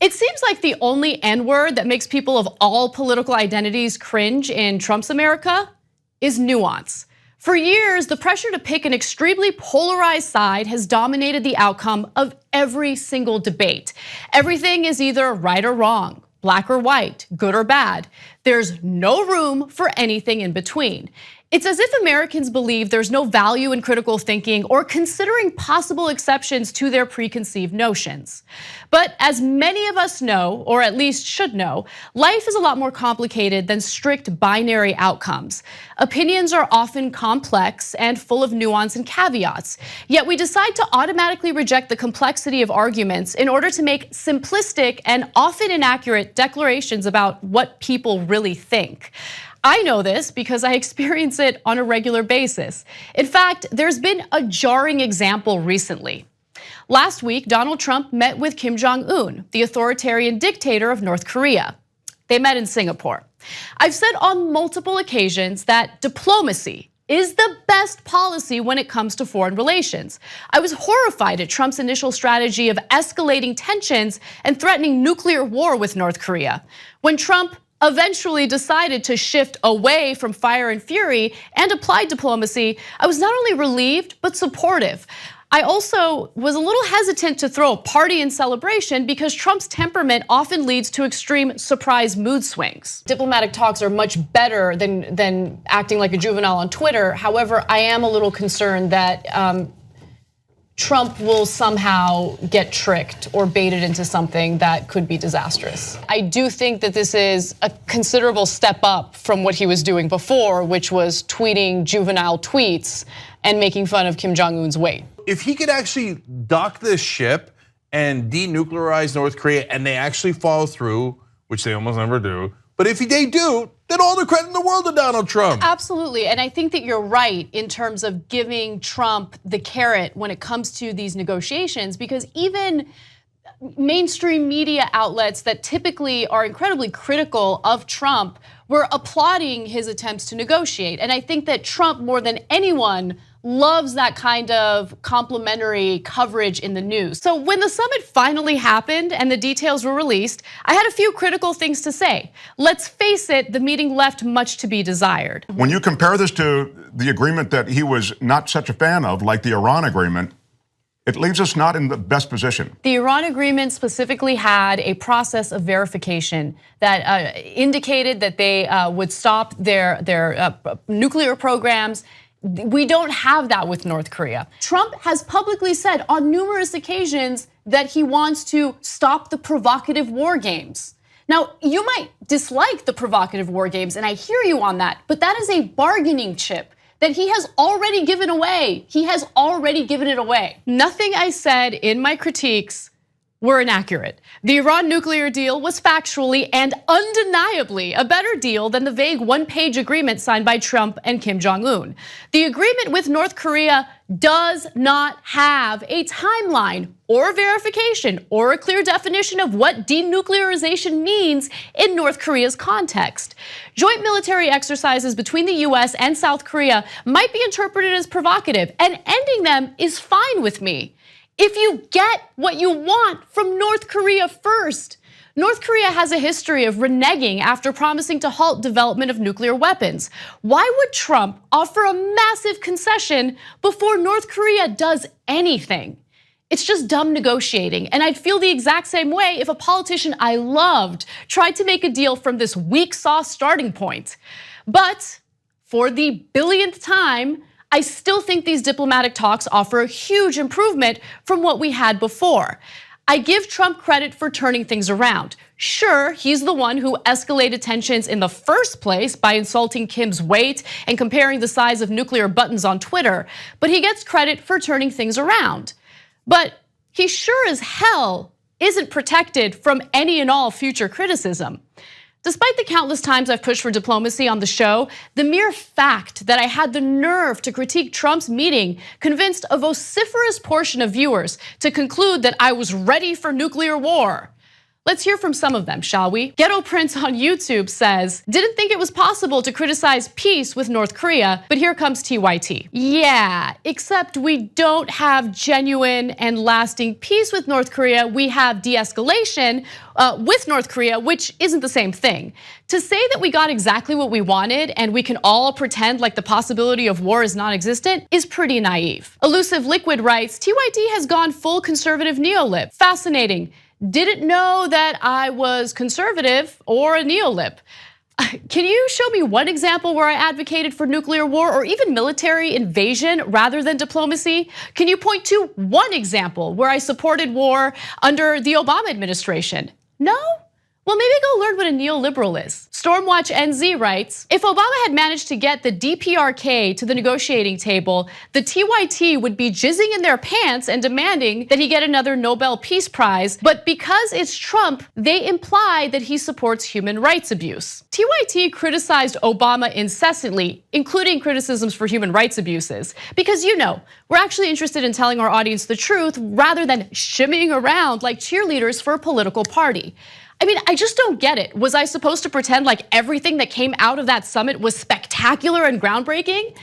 It seems like the only N-word that makes people of all political identities cringe in Trump's America is nuance. For years, the pressure to pick an extremely polarized side has dominated the outcome of every single debate. Everything is either right or wrong, black or white, good or bad. There's no room for anything in between. It's as if Americans believe there's no value in critical thinking or considering possible exceptions to their preconceived notions. But as many of us know, or at least should know, life is a lot more complicated than strict binary outcomes. Opinions are often complex and full of nuance and caveats, yet we decide to automatically reject the complexity of arguments in order to make simplistic and often inaccurate declarations about what people really think. I know this because I experience it on a regular basis. In fact, there's been a jarring example recently. Last week, Donald Trump met with Kim Jong-un, the authoritarian dictator of North Korea. They met in Singapore. I've said on multiple occasions that diplomacy is the best policy when it comes to foreign relations. I was horrified at Trump's initial strategy of escalating tensions and threatening nuclear war with North Korea. When Trump eventually decided to shift away from fire and fury and applied diplomacy, I was not only relieved, but supportive. I also was a little hesitant to throw a party in celebration because Trump's temperament often leads to extreme surprise mood swings. Diplomatic talks are much better than acting like a juvenile on Twitter. However, I am a little concerned that Trump will somehow get tricked or baited into something that could be disastrous. I do think that this is a considerable step up from what he was doing before, which was tweeting juvenile tweets and making fun of Kim Jong-un's weight. If he could actually dock this ship and denuclearize North Korea and they actually follow through, which they almost never do, but if they do, then all the credit in the world to Donald Trump. Absolutely, and I think that you're right in terms of giving Trump the carrot when it comes to these negotiations, because even mainstream media outlets that typically are incredibly critical of Trump were applauding his attempts to negotiate. And I think that Trump, more than anyone, loves that kind of complimentary coverage in the news. So when the summit finally happened and the details were released, I had a few critical things to say. Let's face it, the meeting left much to be desired. When you compare this to the agreement that he was not such a fan of, like the Iran agreement, it leaves us not in the best position. The Iran agreement specifically had a process of verification that indicated that they would stop their nuclear programs. We don't have that with North Korea. Trump has publicly said on numerous occasions that he wants to stop the provocative war games. Now, you might dislike the provocative war games, and I hear you on that, but that is a bargaining chip that he has already given away. He has already given it away. Nothing I said in my critiques were inaccurate. The Iran nuclear deal was factually and undeniably a better deal than the vague one-page agreement signed by Trump and Kim Jong-un. The agreement with North Korea does not have a timeline or verification or a clear definition of what denuclearization means in North Korea's context. Joint military exercises between the US and South Korea might be interpreted as provocative, and ending them is fine with me. If you get what you want from North Korea first. North Korea has a history of reneging after promising to halt development of nuclear weapons. Why would Trump offer a massive concession before North Korea does anything? It's just dumb negotiating, and I'd feel the exact same way if a politician I loved tried to make a deal from this weak sauce starting point. But for the billionth time, I still think these diplomatic talks offer a huge improvement from what we had before. I give Trump credit for turning things around. Sure, he's the one who escalated tensions in the first place by insulting Kim's weight and comparing the size of nuclear buttons on Twitter, but he gets credit for turning things around. But he sure as hell isn't protected from any and all future criticism. Despite the countless times I've pushed for diplomacy on the show, the mere fact that I had the nerve to critique Trump's meeting convinced a vociferous portion of viewers to conclude that I was ready for nuclear war. Let's hear from some of them, shall we? Ghetto Prince on YouTube says, didn't think it was possible to criticize peace with North Korea, but here comes TYT. Yeah, except we don't have genuine and lasting peace with North Korea. We have de-escalation with North Korea, which isn't the same thing. To say that we got exactly what we wanted and we can all pretend like the possibility of war is non-existent is pretty naive. Elusive Liquid writes, TYT has gone full conservative neolib. Fascinating. Didn't know that I was conservative or a neolib. Can you show me one example where I advocated for nuclear war or even military invasion rather than diplomacy? Can you point to one example where I supported war under the Obama administration? No? Well, maybe go learn what a neoliberal is. Stormwatch NZ writes, if Obama had managed to get the DPRK to the negotiating table, the TYT would be jizzing in their pants and demanding that he get another Nobel Peace Prize. But because it's Trump, they imply that he supports human rights abuse. TYT criticized Obama incessantly, including criticisms for human rights abuses, because we're actually interested in telling our audience the truth rather than shimmying around like cheerleaders for a political party. I mean, I just don't get it. Was I supposed to pretend like everything that came out of that summit was spectacular and groundbreaking?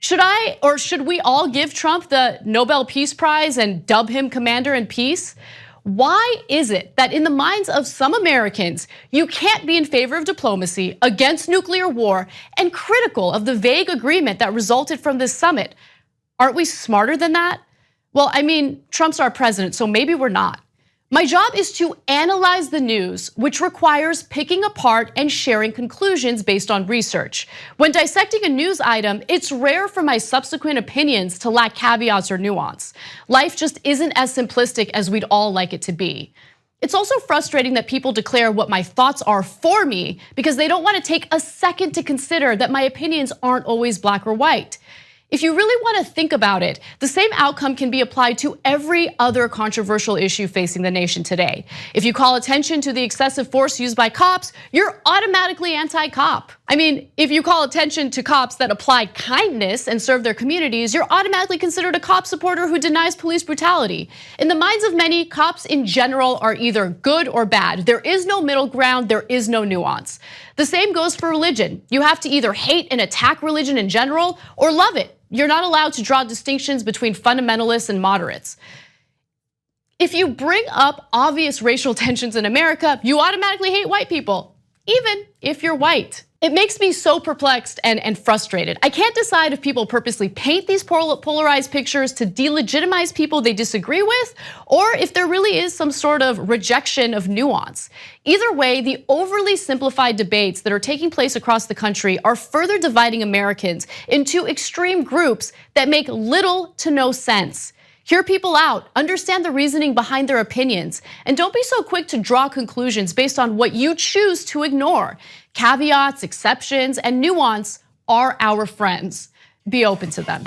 Should I or should we all give Trump the Nobel Peace Prize and dub him Commander in Peace? Why is it that in the minds of some Americans, you can't be in favor of diplomacy, against nuclear war, and critical of the vague agreement that resulted from this summit? Aren't we smarter than that? Well, I mean, Trump's our president, so maybe we're not. My job is to analyze the news, which requires picking apart and sharing conclusions based on research. When dissecting a news item, it's rare for my subsequent opinions to lack caveats or nuance. Life just isn't as simplistic as we'd all like it to be. It's also frustrating that people declare what my thoughts are for me because they don't want to take a second to consider that my opinions aren't always black or white. If you really want to think about it, the same outcome can be applied to every other controversial issue facing the nation today. If you call attention to the excessive force used by cops, you're automatically anti-cop. I mean, if you call attention to cops that apply kindness and serve their communities, you're automatically considered a cop supporter who denies police brutality. In the minds of many, cops in general are either good or bad. There is no middle ground, there is no nuance. The same goes for religion. You have to either hate and attack religion in general or love it. You're not allowed to draw distinctions between fundamentalists and moderates. If you bring up obvious racial tensions in America, you automatically hate white people, even if you're white. It makes me so perplexed and frustrated. I can't decide if people purposely paint these polarized pictures to delegitimize people they disagree with, or if there really is some sort of rejection of nuance. Either way, the overly simplified debates that are taking place across the country are further dividing Americans into extreme groups that make little to no sense. Hear people out, understand the reasoning behind their opinions, and don't be so quick to draw conclusions based on what you choose to ignore. Caveats, exceptions, and nuance are our friends. Be open to them.